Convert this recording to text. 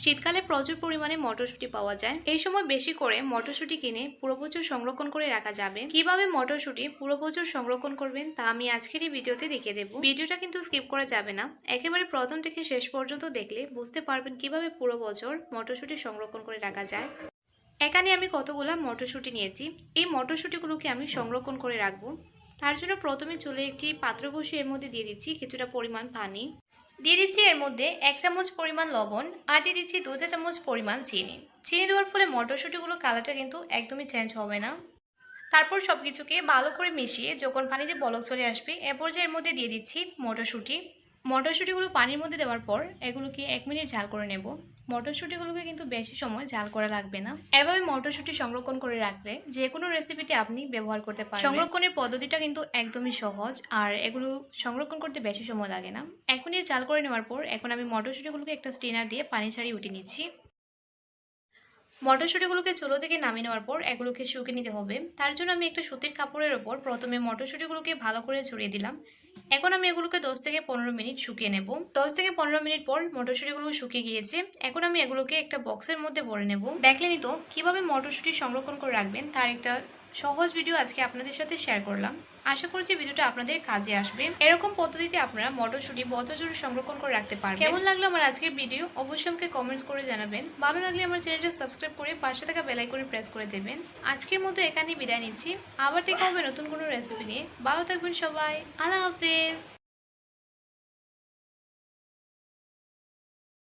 শীতকালে প্রচুর পরিমাণে মটরশুঁটি পাওয়া যায়। এই সময় বেশি করে মটরশুঁটি কিনে পুরো বছর সংরক্ষণ করে রাখা যাবে। কিভাবে মটরশুঁটি পুরো বছর সংরক্ষণ করবেন তা আমি আজকের এই ভিডিওতে দেখিয়ে দেবো। ভিডিওটা কিন্তু স্কিপ করা যাবে না, একেবারে প্রথম থেকে শেষ পর্যন্ত দেখলে বুঝতে পারবেন কিভাবে পুরো বছর মটরশুঁটি সংরক্ষণ করে রাখা যায়। এখানে আমি কতগুলা মটরশুঁটি নিয়েছি। এই মটরশুঁটিগুলোকে আমি সংরক্ষণ করে রাখবো। তার জন্য প্রথমে চুলে একটি পাত্র বসিয়ে এর মধ্যে দিয়ে দিচ্ছি কিছুটা পরিমাণ পানি, দিয়ে দিচ্ছি এর মধ্যে 1 চামচ পরিমাণ লবণ, আর দিয়ে দিচ্ছি 2 চা চামচ পরিমাণ চিনি। চিনি দেওয়ার ফলে মটরশুঁটিগুলো কালারটা কিন্তু একদমই চেঞ্জ হবে না। তারপর সবকিছুকে ভালো করে মিশিয়ে যখন পানিতে বলক চলে আসবে এ পর্যায়ে এর মধ্যে দিয়ে দিচ্ছি মটরশুঁটিগুলো পানির মধ্যে দেওয়ার পর এগুলোকে 1 মিনিট ঝাল করে নেব। মটরশুঁটিগুলোকে কিন্তু বেশি সময় ঝাল করা লাগবে না। এভাবে মটরশুঁটি সংরক্ষণ করে রাখলে যে কোনো রেসিপিতে আপনি ব্যবহার করতে পারবেন। সংরক্ষণের পদ্ধতিটা কিন্তু একদমই সহজ, আর এগুলো সংরক্ষণ করতে বেশি সময় লাগে না। 1 মিনিট ঝাল করে নেওয়ার পর এখন আমি মটরশুঁটিগুলোকে একটা স্ট্রেনার দিয়ে পানি ছাড়িয়ে উঠিয়ে নিচ্ছি। মটরশুঁটিগুলোকে চুলো থেকে নামিয়ে নেওয়ার পর এগুলোকে শুকিয়ে নিতে হবে। তার জন্য আমি একটা সুতির কাপড়ের ওপর প্রথমে মটরশুঁটিগুলোকে ভালো করে ছড়িয়ে দিলাম। এখন আমি এগুলোকে 10 থেকে 15 মিনিট শুকিয়ে নেব। 10 থেকে 15 মিনিট পর মটরশুঁটিগুলো শুকিয়ে গিয়েছে। এখন আমি এগুলোকে একটা বক্সের মধ্যে ভরে নেব। দেখলেনই তো কিভাবে মটরশুঁটি সংরক্ষণ করে রাখবেন তার একটা সহজ ভিডিও আজকে আপনাদের সাথে শেয়ার করলাম। আশা করছি ভিডিওটা আপনাদের কাজে আসবে। এরকম পদ্ধতিতে আপনারা মটরশুঁটি বছর জুড়ে সংরক্ষণ করে রাখতে পারবেন। কেমন লাগলো আমার আজকের ভিডিও অবশ্যই আমাকে কমেন্টস করে জানাবেন। ভালো লাগলে আমার চ্যানেলটা সাবস্ক্রাইব করে পাশে থাকা বেল আইকনে প্রেস করে দেবেন। আজকের মতো এখানেই বিদায় নিচ্ছি। আবার দেখা হবে নতুন কোনো রেসিপি নিয়ে। ভালো থাকবেন সবাই। আল্লাহ হাফেজ।